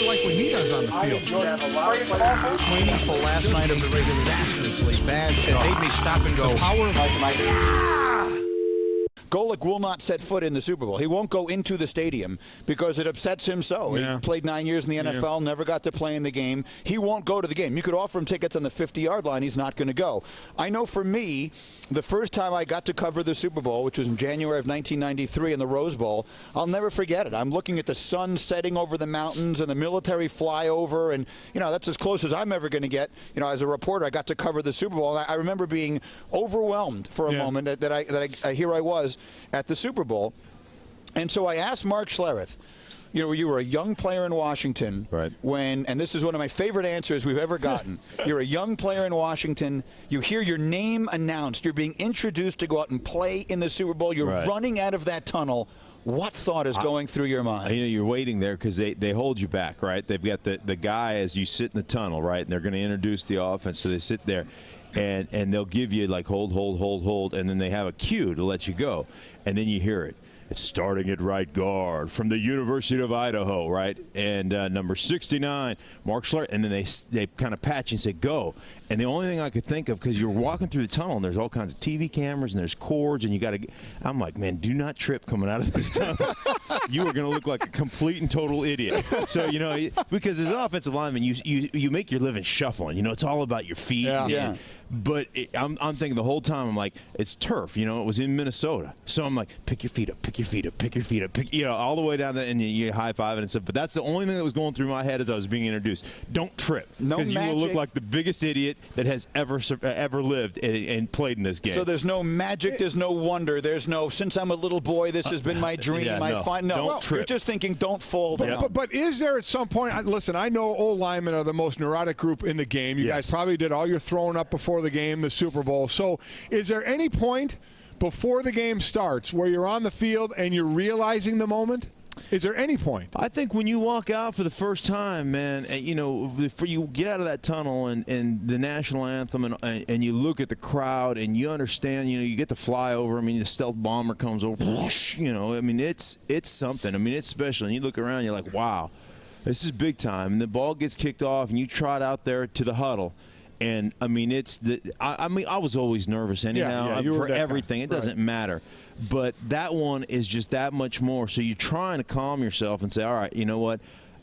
I like what he does on the field. Meaningful last night of the regular disastrously bad. It made me stop and go. Power of Golic will not set foot in the Super Bowl. He won't go into the stadium because it upsets him so. Yeah. He played 9 years in the NFL, never got to play in the game. He won't go to the game. You could offer him tickets on the 50-yard line. He's not going to go. I know for me, the first time I got to cover the Super Bowl, which was in January of 1993 in the Rose Bowl, I'll never forget it. I'm looking at the sun setting over the mountains and the military flyover, and, that's as close as I'm ever going to get. As a reporter, I got to cover the Super Bowl, and I remember being overwhelmed for a moment that here I was at the Super Bowl. And so I asked Mark Schlereth, you were a young player in Washington when, and this is one of my favorite answers we've ever gotten. You're a young player in Washington. You hear your name announced. You're being introduced to go out and play in the Super Bowl. You're running out of that tunnel. What thought is going through your mind? You're waiting there because they hold you back, right? They've got the guy as you sit in the tunnel, right? And they're going to introduce the offense, so they sit there. And they'll give you like hold, and then they have a cue to let you go. And then you hear it. It's starting at right guard from the University of Idaho, right? And number 69, Mark Schlereth. And then they kind of patch and say, go. And the only thing I could think of, because you're walking through the tunnel and there's all kinds of TV cameras and there's cords and you got to – I'm like, man, do not trip coming out of this tunnel. You are going to look like a complete and total idiot. So, because as an offensive lineman, you make your living shuffling. It's all about your feet. Yeah. But I'm thinking the whole time, I'm like, it's turf. It was in Minnesota. So I'm like, pick your feet up, pick your feet up, pick your feet up, all the way down there, and you high-five and stuff. But that's the only thing that was going through my head as I was being introduced. Don't trip. Because you will look like the biggest idiot that has ever lived and played in this game. So there's no magic, there's no wonder, there's no, since I'm a little boy, this has been my dream. Don't trip. You're just thinking, don't fall down. But is there at some point, listen, I know old linemen are the most neurotic group in the game. You guys probably did all your throwing up before the game, the Super Bowl. So is there any point before the game starts where you're on the field and you're realizing the moment? Is there any point? I think when you walk out for the first time, man, before you get out of that tunnel and the national anthem and you look at the crowd and you understand, you get to fly over. The stealth bomber comes over, it's something. It's special. And you look around, you're like, wow, this is big time. And the ball gets kicked off and you trot out there to the huddle. And, I was always nervous anyhow for everything. It doesn't matter. But that one is just that much more. So you're trying to calm yourself and say, all right, you know what?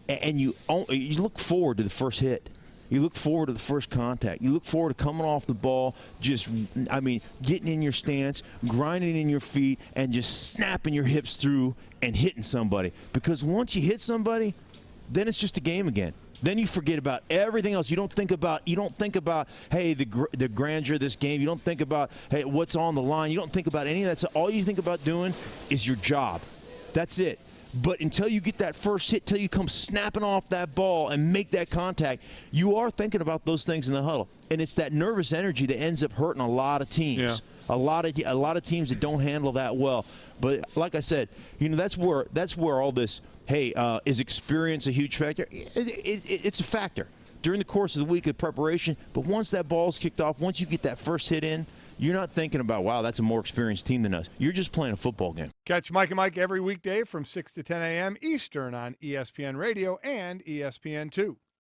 And you look forward to the first hit. You look forward to the first contact. You look forward to coming off the ball, getting in your stance, grinding in your feet, and just snapping your hips through and hitting somebody. Because once you hit somebody, then it's just a game again. Then you forget about everything else. You don't think about hey, the grandeur of this game. You don't think about, hey, what's on the line. You don't think about any of that. So all you think about doing is your job. That's it. But until you get that first hit, till you come snapping off that ball and make that contact, you are thinking about those things in the huddle. And it's that nervous energy that ends up hurting a lot of teams. Yeah. A lot of teams that don't handle that well. But like I said, that's where all this. Hey, is experience a huge factor? It's a factor during the course of the week of preparation. But once that ball's kicked off, once you get that first hit in, you're not thinking about, wow, that's a more experienced team than us. You're just playing a football game. Catch Mike and Mike every weekday from 6 to 10 a.m. Eastern on ESPN Radio and ESPN2.